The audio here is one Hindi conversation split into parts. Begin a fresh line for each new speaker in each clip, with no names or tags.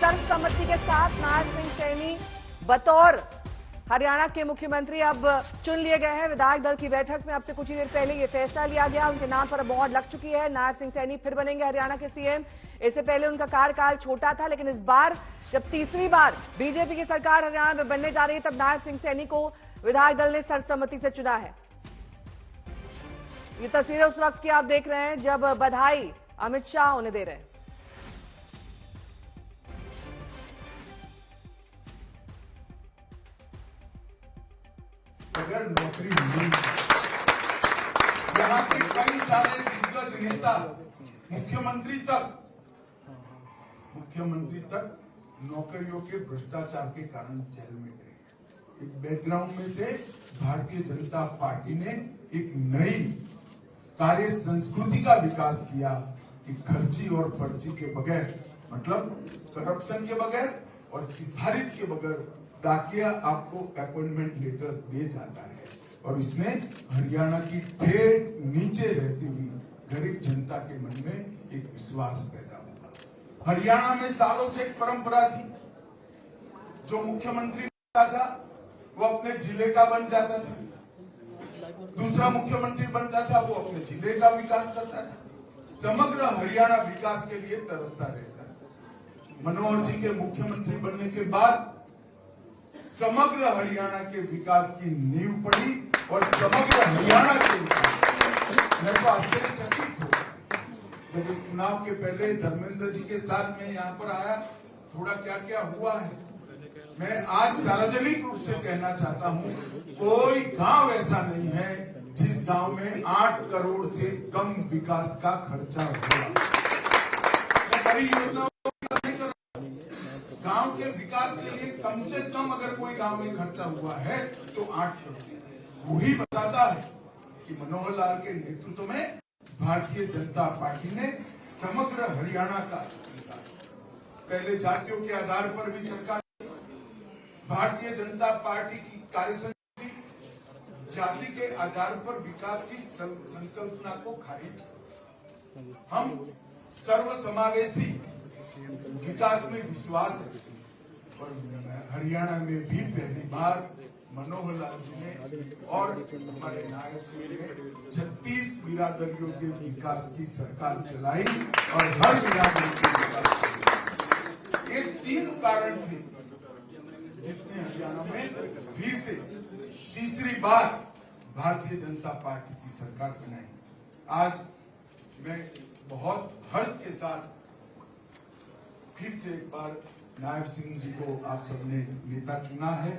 सर्वसम्मति के साथ नायब सिंह सैनी बतौर हरियाणा के मुख्यमंत्री अब चुन लिए गए हैं। विधायक दल की बैठक में अब से कुछ ही देर पहले ये फैसला लिया गया। उनके नाम पर मोहर लग चुकी है। नायब सिंह सैनी फिर बनेंगे हरियाणा के सीएम। इससे पहले उनका कार्यकाल छोटा था, लेकिन इस बार जब तीसरी बार बीजेपी की सरकार हरियाणा में बनने जा रही है, तब नायब सिंह सैनी को विधायक दल ने सर्वसम्मति से चुना है। ये तस्वीरें उस वक्त की आप देख रहे हैं जब बधाई अमित शाह उन्हें दे रहे हैं।
अगर नौकरी मिली, यहाँ के कई सारे दिग्गज नेता मुख्यमंत्री तक नौकरियों के भ्रष्टाचार के कारण जेल में गए। एक बैकग्राउंड में से भारतीय जनता पार्टी ने एक नई कार्य संस्कृति का विकास किया कि खर्ची और पर्ची के बगैर, मतलब करप्शन के बगैर और सिफारिश के बगैर डाकिया आपको अपॉइंटमेंट लेटर दे जाता है। और इसमें हरियाणा की ठेठ नीचे रहती हुई गरीब जनता के मन में एक विश्वास पैदा हुआ। हरियाणा में सालों से एक परंपरा थी, जो मुख्यमंत्री बनता था वो अपने जिले का बन जाता था, दूसरा मुख्यमंत्री बनता था वो अपने जिले का विकास करता था, समग्र हरियाणा विकास के लिए तरसता रहता। मनोहर जी के मुख्यमंत्री बनने के बाद समग्र हरियाणा के विकास की नींव पड़ी और समग्र हरियाणा के विकास। मैं तो आश्चर्यचकित हूँ जब इस चुनाव के पहले धर्मेंद्र जी के साथ मैं यहाँ पर आया, थोड़ा क्या क्या हुआ है। मैं आज सार्वजनिक रूप से कहना चाहता हूँ, कोई गांव ऐसा नहीं है जिस गांव में 8 करोड़ से कम विकास का खर्चा हुआ। बड़ी योजना गांव के विकास के लिए कम से कम अगर कोई गांव में खर्चा हुआ है तो 8 करोड़। वही बताता है कि मनोहर लाल के नेतृत्व में भारतीय जनता पार्टी ने समग्र हरियाणा का विकास। पहले जातियों के आधार पर भी सरकार, भारतीय जनता पार्टी की कार्यसमिति जाति के आधार पर विकास की संकल्पना को खारिज। हम सर्वसमावेशी विकास में विश्वास रखते हैं और हरियाणा में भी पहली बार मनोहर लाल जी ने और हमारे नायब सिंह ने 36 बिरादरियों के विकास की सरकार चलाई और हर बिरादरी के विकास। ये 3 कारण थे जिसने हरियाणा में फिर से तीसरी बार भारतीय जनता पार्टी की सरकार बनाई। आज मैं बहुत हर्ष के साथ फिर से एक बार नायब सिंह जी को आप सबने नेता चुना है।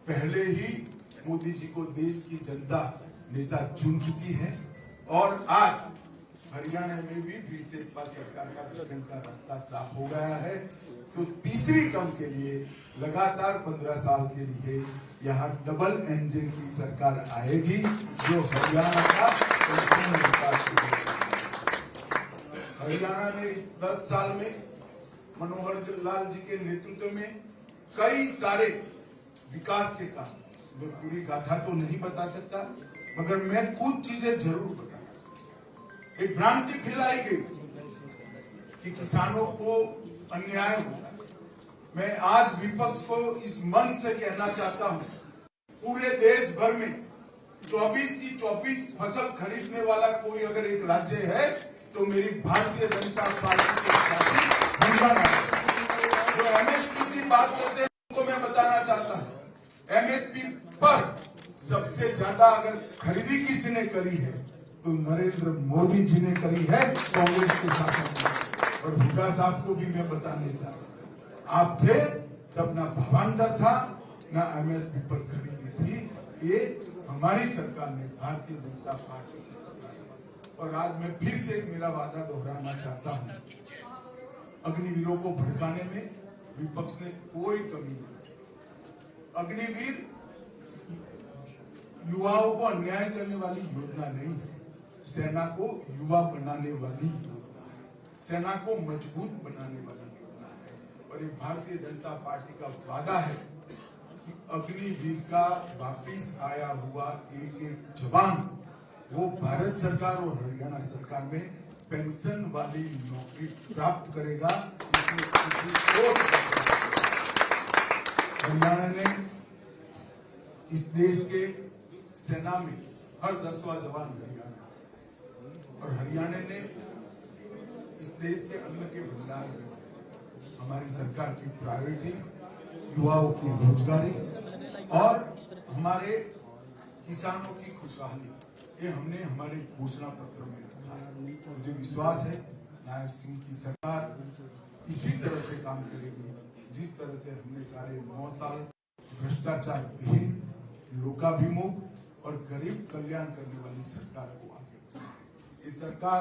पहले ही मोदी जी को देश की जनता नेता चुन चुकी है और आज हरियाणा में भी फिर से एक बार सरकार का गठन का रास्ता साफ हो गया है। तो तीसरी टर्म के लिए लगातार 15 साल के लिए यहाँ डबल इंजन की सरकार आएगी, जो हरियाणा का संपूर्ण विकास करेगी। हरियाणा ने इस 10 साल में मनोहर लाल जी के नेतृत्व में कई सारे विकास के काम, मैं पूरी गाथा तो नहीं बता सकता, मगर मैं कुछ चीजें जरूर बता। एक भ्रांति फैलाई गई कि किसानों को अन्याय होता है। मैं आज विपक्ष को इस मंच से कहना चाहता हूं, पूरे देश भर में 24 की 24 फसल खरीदने वाला कोई अगर एक राज्य है तो मेरी भारतीय जनता पार्टी के शासित हरियाणा। जो एमएसपी की बात करते हैं उनको मैं बताना चाहता हूं, एमएसपी पर सबसे ज्यादा अगर खरीदी किसने करी है तो नरेंद्र मोदी जी ने करी है, कांग्रेस के शासन में। और हुड्डा साहब को भी मैं बताने जा रहा हूं, आप थे तब ना भावांतर था ना एमएसपी पर खरीदी थी। ये हमारी सरकार ने, भारतीय जनता पार्टी की सरकार ने। और आज मैं फिर से मेरा वादा दोहराना चाहता हूं, अग्निवीरों को भड़काने में विपक्ष ने कोई कमी नहीं। अग्निवीर युवाओं को अन्याय करने वाली योजना नहीं है, सेना को युवा बनाने वाली योजना है, सेना को मजबूत बनाने वाली योजना है। और ये भारतीय जनता पार्टी का वादा है कि अग्निवीर का वापिस आया हुआ एक जवान वो भारत सरकार और हरियाणा सरकार में पेंशन वाली नौकरी प्राप्त करेगा। इसमें किसी को हरियाणा ने इस देश के सेना में हर 10वां जवान हरियाणा से, और हरियाणा ने इस देश के अन्न के भंडार में हमारी सरकार की प्रायोरिटी युवाओं की रोजगारी और हमारे किसानों की खुशहाली, ये हमने हमारे घोषणा पत्र में रखा है। मुझे विश्वास है नायब सिंह की सरकार इसी तरह से काम करेगी जिस तरह से हमने सारे 9 साल भ्रष्टाचार विहीन, लोकाभिमुख और गरीब कल्याण करने वाली सरकार को आगे बढ़ाया। ये सरकार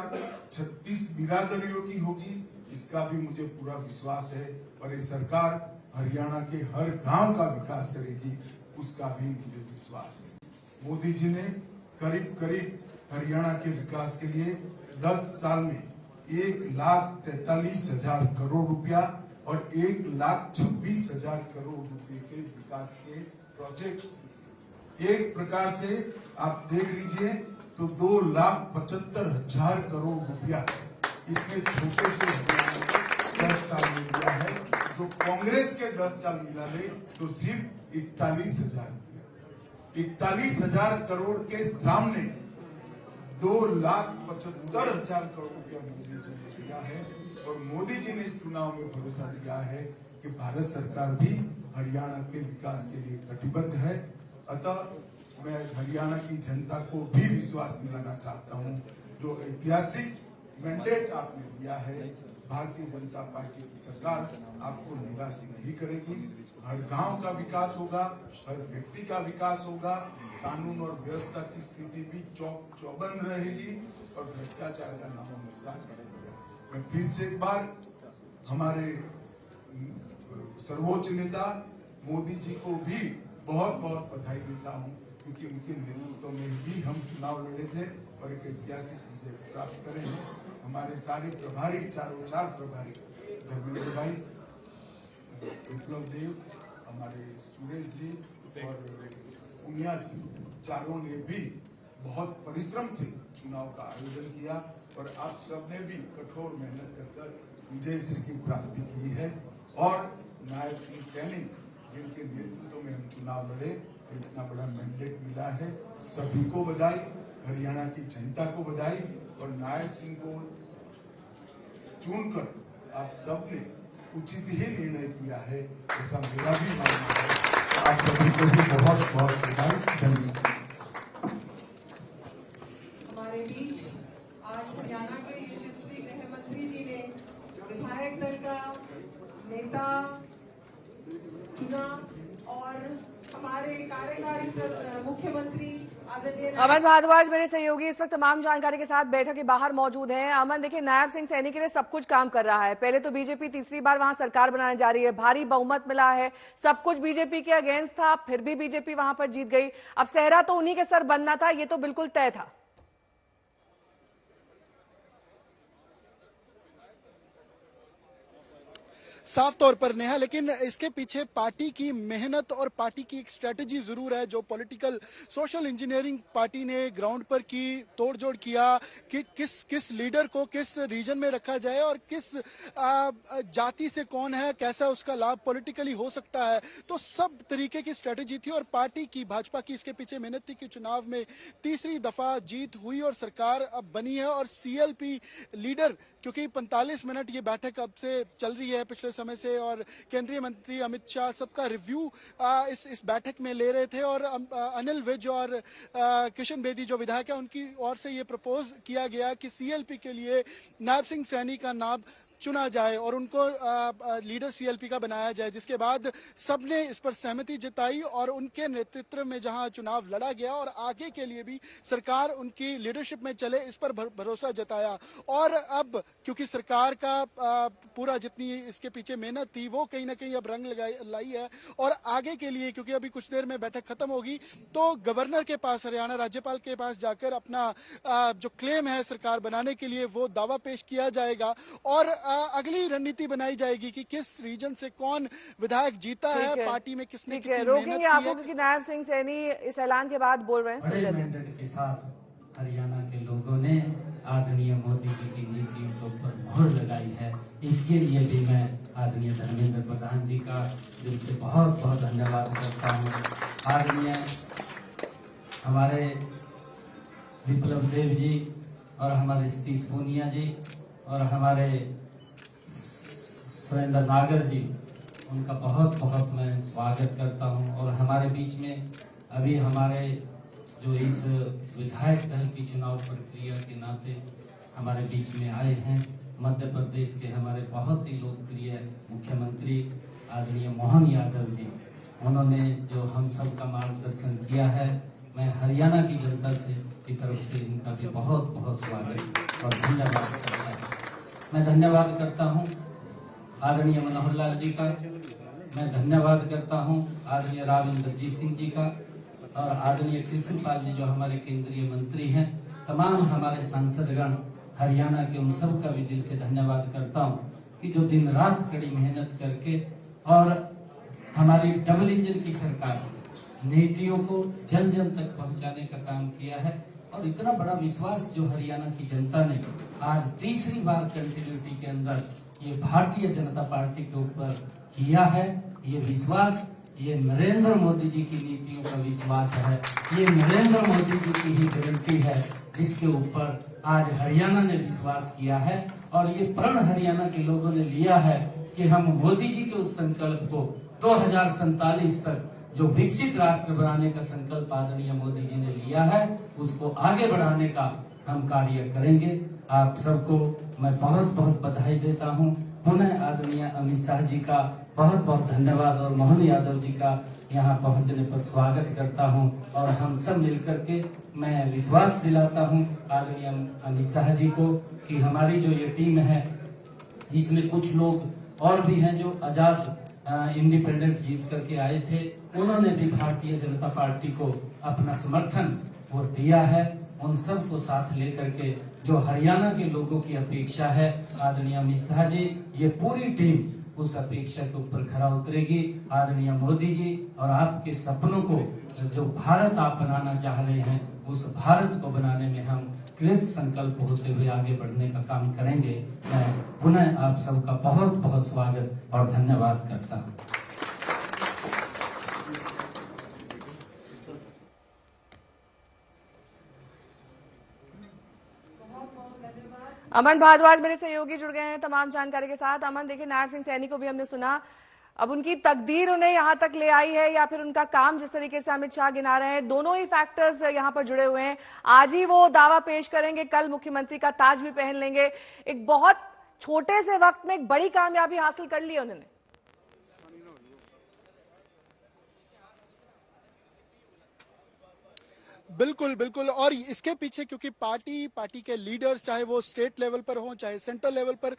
36 बिरादरियों की होगी, इसका भी मुझे पूरा विश्वास है, और ये सरकार हरियाणा के हर गांव का विकास करेगी, उसका भी मुझे विश्वास है। मोदी जी ने करीब हरियाणा के विकास के लिए 10 साल में 1,43,000 करोड़ रुपया और 1,26,000 करोड़ रुपए के विकास के प्रोजेक्ट्स, एक प्रकार से आप देख लीजिए तो 2,75,000 करोड़ रुपया इतने छोटे से 10 साल में दिया है। जो कांग्रेस के 10 साल मिला ले तो सिर्फ 41,000 रुपया, 41,000 करोड़ के सामने 2,75,000 करोड़ रुपया मोदी जी ने दिया है। और मोदी जी ने इस चुनाव में भरोसा दिया है कि भारत सरकार भी हरियाणा के विकास के लिए कटिबद्ध है। अतः मैं हरियाणा की जनता को भी विश्वास दिलाना चाहता हूं, जो ऐतिहासिक मैंडेट आपने दिया है, भारतीय जनता पार्टी की सरकार आपको निराश नहीं करेगी। हर गांव का विकास होगा, हर व्यक्ति का विकास होगा, कानून और व्यवस्था की स्थिति भी चौबंद रहेगी और भ्रष्टाचार का नामो निशान रहेगा। मैं फिर से एक बार हमारे सर्वोच्च नेता मोदी जी को भी बहुत बहुत बधाई देता हूं, क्योंकि उनके नेतृत्व में भी हम चुनाव लड़े थे और एक ऐतिहासिक विजय प्राप्त करे हैं। हमारे सारे प्रभारी, चार प्रभारी, धर्मेंद्र भाई, विप्लव देव, हमारे सुरेश जी और पुनिया जी, चारों ने भी बहुत परिश्रम से चुनाव का आयोजन किया और आप सबने भी कठोर मेहनत कर विजय सिंह की प्राप्ति की है। और नायब सिंह सैनी जिनके नेतृत्व में हम चुनाव लड़े, इतना बड़ा मैंडेट मिला है, सभी को बधाई, हरियाणा की जनता को बधाई। और नायब सिंह को चुनकर आप सबने उचित ही निर्णय किया है, ऐसा मेरा भी मानना है। आप सभी को भी बहुत बहुत बधाई। धन्यवाद।
हमारे बीच आज हरियाणा के यशस्वी गृह मंत्री जी ने विधायक दल का नेता चुना और हमारे कार्यकारी मुख्यमंत्री
अमन भारद्वाज मेरे सहयोगी इस वक्त तमाम जानकारी के साथ बैठक के बाहर मौजूद हैं। अमन, देखिए, नायब सिंह सैनी के लिए सब कुछ काम कर रहा है। पहले तो बीजेपी तीसरी बार वहां सरकार बनाने जा रही है, भारी बहुमत मिला है, सब कुछ बीजेपी के अगेंस्ट था, फिर भी बीजेपी वहां पर जीत गई। अब सेहरा तो उन्हीं के सर बनना था, ये तो बिल्कुल तय था।
साफ तौर पर नेहा, लेकिन इसके पीछे पार्टी की मेहनत और पार्टी की एक स्ट्रेटजी जरूर है, जो पॉलिटिकल सोशल इंजीनियरिंग पार्टी ने ग्राउंड पर की, तोड़जोड़ किया कि किस लीडर को किस रीजन में रखा जाए और किस जाति से कौन है, कैसा उसका लाभ पॉलिटिकली हो सकता है। तो सब तरीके की स्ट्रेटजी थी और पार्टी की, भाजपा की इसके पीछे मेहनत थी कि चुनाव में तीसरी दफा जीत हुई और सरकार अब बनी है। और सीएलपी लीडर, क्योंकि 45 मिनट ये बैठक अब से चल रही है पिछले समय से, और केंद्रीय मंत्री अमित शाह सबका रिव्यू इस बैठक में ले रहे थे। और अनिल विज और किशन बेदी जो विधायक है, उनकी ओर से ये प्रपोज किया गया कि सीएलपी के लिए नायब सिंह सैनी का नाम चुना जाए और उनको लीडर सीएलपी का बनाया जाए, जिसके बाद सबने इस पर सहमति जताई और उनके नेतृत्व में जहां चुनाव लड़ा गया और आगे के लिए भी सरकार उनकी लीडरशिप में चले, इस पर भरोसा जताया। और अब क्योंकि सरकार का पूरा जितनी इसके पीछे मेहनत थी वो कहीं ना कहीं अब रंग लाई है और आगे के लिए, क्योंकि अभी कुछ देर में बैठक खत्म होगी, तो गवर्नर के पास, हरियाणा राज्यपाल के पास जाकर अपना जो क्लेम है सरकार बनाने के लिए वो दावा पेश किया जाएगा और अगली रणनीति बनाई जाएगी कि किस रीजन से कौन विधायक जीता है, पार्टी में किसने कितनी मेहनत की है।
आपको क्योंकि नायब सिंह सैनी इस ऐलान के बाद बोल रहे हैं,
बड़े मैंडेट के साथ हरियाणा के लोगों ने आदरणीय मोदी जी की नीतियों के ऊपर मोहर लगाई है। इसके लिए भी मैं आदरणीय धर्मेंद्र प्रधान जी का दिल से बहुत बहुत धन्यवाद करता हूँ। आदरणीय हमारे विप्लव देव जी और हमारे सतीश पूनिया जी और हमारे सुरेंद्र नागर जी, उनका बहुत बहुत मैं स्वागत करता हूं। और हमारे बीच में अभी हमारे जो इस विधायक दल की चुनाव प्रक्रिया के नाते हमारे बीच में आए हैं, मध्य प्रदेश के हमारे बहुत ही लोकप्रिय मुख्यमंत्री आदरणीय मोहन यादव जी, उन्होंने जो हम सब का मार्गदर्शन किया है, मैं हरियाणा की जनता की तरफ से इनका भी बहुत बहुत स्वागत और धन्यवाद करता हूँ। मैं धन्यवाद करता हूँ आदरणीय मनोहर लाल जी का, मैं धन्यवाद करता हूँ आदरणीय राव इंद्रजीत सिंह जी का और आदरणीय कृष्णपाल जी जो हमारे केंद्रीय मंत्री हैं, तमाम हमारे सांसदगण हरियाणा के, उन सब का भी दिल से धन्यवाद करता हूँ कि जो दिन रात कड़ी मेहनत करके और हमारी डबल इंजन की सरकार नीतियों को जन जन तक पहुंचाने का काम किया है। और इतना बड़ा विश्वास जो हरियाणा की जनता ने आज तीसरी बार कंटिन्यूटी के अंदर ये भारतीय जनता पार्टी के ऊपर किया है, ये विश्वास ये नरेंद्र मोदी जी की नीतियों का विश्वास है, ये नरेंद्र मोदी जी की ही गारंटी है जिसके ऊपर आज हरियाणा ने विश्वास किया है। और ये प्रण हरियाणा के लोगों ने लिया है कि हम मोदी जी के उस संकल्प को 2047 तक जो विकसित राष्ट्र बनाने का संकल्प आदरणीय मोदी जी ने लिया है, उसको आगे बढ़ाने का हम कार्य करेंगे। आप सबको मैं बहुत बहुत बधाई देता हूं। पुनः आदरणीय अमित शाह जी का बहुत बहुत धन्यवाद और मोहन यादव जी का यहां पहुंचने पर स्वागत करता हूं। और हम सब मिलकर के मैं विश्वास दिलाता हूं आदरणीय अमित शाह जी को कि हमारी जो ये टीम है, इसमें कुछ लोग और भी हैं जो आजाद इंडिपेंडेंट जीत करके आए थे, उन्होंने भी भारतीय जनता पार्टी को अपना समर्थन वो दिया है। उन सब को साथ लेकर के जो हरियाणा के लोगों की अपेक्षा है, आदरणीय अमित शाह जी, ये पूरी टीम उस अपेक्षा के ऊपर खरा उतरेगी। आदरणीय मोदी जी और आपके सपनों को जो भारत आप बनाना चाह रहे हैं, उस भारत को बनाने में हम कृत संकल्प होते हुए आगे बढ़ने का काम करेंगे। मैं पुनः आप सबका बहुत बहुत स्वागत और धन्यवाद करता हूँ।
अमन भारद्वाज मेरे सहयोगी जुड़ गए हैं तमाम जानकारी के साथ। अमन, देखिए, नायब सिंह सैनी को भी हमने सुना, अब उनकी तकदीर उन्हें यहां तक ले आई है या फिर उनका काम जिस तरीके से अमित शाह गिना रहे हैं, दोनों ही फैक्टर्स यहां पर जुड़े हुए हैं। आज ही वो दावा पेश करेंगे, कल मुख्यमंत्री का ताज भी पहन लेंगे। एक बहुत छोटे से वक्त में एक बड़ी कामयाबी हासिल कर ली है उन्होंने।
बिल्कुल बिल्कुल। और इसके पीछे क्योंकि पार्टी के लीडर्स, चाहे वो स्टेट लेवल पर हो चाहे सेंट्रल लेवल पर,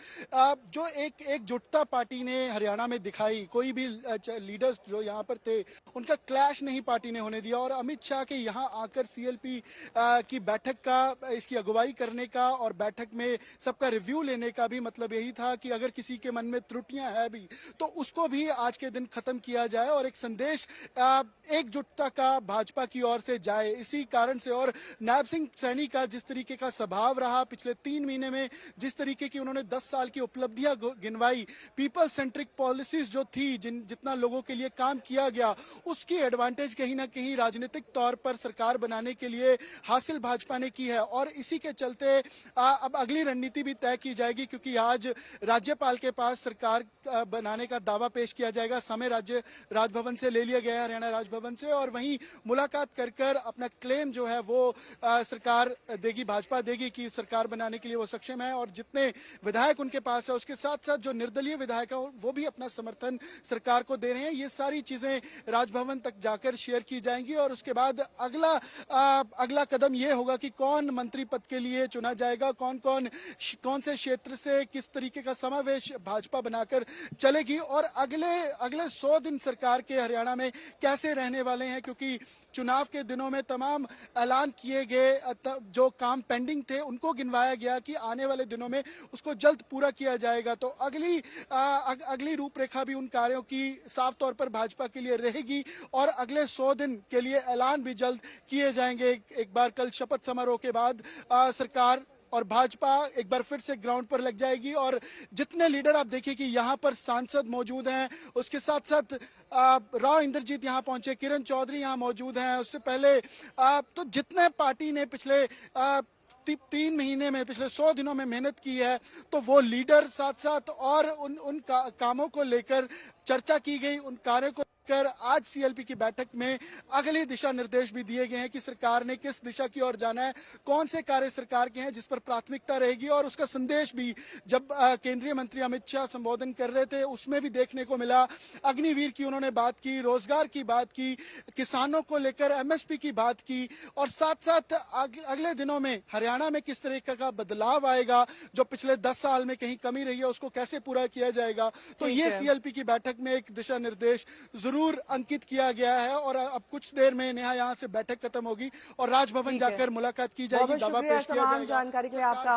जो एकजुटता पार्टी ने हरियाणा में दिखाई, कोई भी लीडर्स जो यहाँ पर थे उनका क्लैश नहीं पार्टी ने होने दिया। और अमित शाह के यहाँ आकर सीएलपी की बैठक का, इसकी अगुवाई करने का और बैठक में सबका रिव्यू लेने का भी मतलब यही था कि अगर किसी के मन में त्रुटियां है भी तो उसको भी आज के दिन खत्म किया जाए और एक संदेश एकजुटता का भाजपा की ओर से जाए। इसी कारण से, और नायब सिंह सैनी का जिस तरीके का स्वभाव रहा पिछले 3 महीने में, जिस तरीके की उन्होंने 10 साल की उपलब्धियां गिनवाई, पीपल सेंट्रिक पॉलिसीज जो थी, जितना लोगों के लिए काम किया गया, उसकी एडवांटेज कहीं ना कहीं राजनीतिक तौर पर सरकार बनाने के लिए हासिल भाजपा ने की है। और इसी के चलते अब अगली रणनीति भी तय की जाएगी, क्योंकि आज राज्यपाल के पास सरकार बनाने का दावा पेश किया जाएगा। समय राजभवन से ले लिया गया है, हरियाणा राजभवन से, और वहीं मुलाकात कर अपना क्लेम जो है वो सरकार देगी, भाजपा देगी कि सरकार बनाने के लिए वो सक्षम है। और जितने विधायक उनके पास है, उसके साथ साथ जो निर्दलीय विधायक है वो भी अपना समर्थन सरकार को दे रहे हैं। ये सारी चीजें राजभवन तक जाकर शेयर की जाएंगी और उसके बाद अगला कदम ये होगा कि कौन मंत्री पद के लिए चुना जाएगा, कौन से क्षेत्र से किस तरीके का समावेश भाजपा बनाकर चलेगी और अगले 100 दिन सरकार के हरियाणा में कैसे रहने वाले हैं। क्योंकि चुनाव के दिनों में तमाम ऐलान किए गए जो काम पेंडिंग थे उनको गिनवाया गया कि आने वाले दिनों में उसको जल्द पूरा किया जाएगा। तो अगली रूपरेखा भी उन कार्यों की साफ तौर पर भाजपा के लिए रहेगी और अगले 100 दिन के लिए ऐलान भी जल्द किए जाएंगे। एक बार कल शपथ समारोह के बाद सरकार और भाजपा एक बार फिर से ग्राउंड पर लग जाएगी। और जितने लीडर आप देखिए कि यहाँ पर सांसद मौजूद हैं, उसके साथ साथ राव इंद्रजीत यहाँ पहुंचे, किरण चौधरी यहाँ मौजूद हैं। उससे पहले तो जितने पार्टी ने पिछले 3 महीने में, पिछले 100 दिनों में मेहनत की है, तो वो लीडर साथ साथ और उन कामों को लेकर चर्चा की गई, उन कार्यों को लेकर आज सीएलपी की बैठक में अगले दिशा निर्देश भी दिए गए हैं कि सरकार ने किस दिशा की ओर जाना है, कौन से कार्य सरकार के हैं जिस पर प्राथमिकता रहेगी। और उसका संदेश भी जब केंद्रीय मंत्री अमित शाह संबोधन कर रहे थे उसमें भी देखने को मिला। अग्निवीर की उन्होंने बात की, रोजगार की बात की, किसानों को लेकर एमएसपी की बात की, और साथ साथ अगले दिनों में हरियाणा में किस तरीके का बदलाव आएगा, जो पिछले 10 साल में कहीं कमी रही है उसको कैसे पूरा किया जाएगा। तो ये सीएलपी की बैठक में एक दिशा निर्देश जरूर अंकित किया गया है। और अब कुछ देर में नेहा यहाँ से बैठक खत्म होगी और राजभवन जाकर मुलाकात की जाएगी, दावा पेश किया जाएगा।
जानकारी के लिए आपका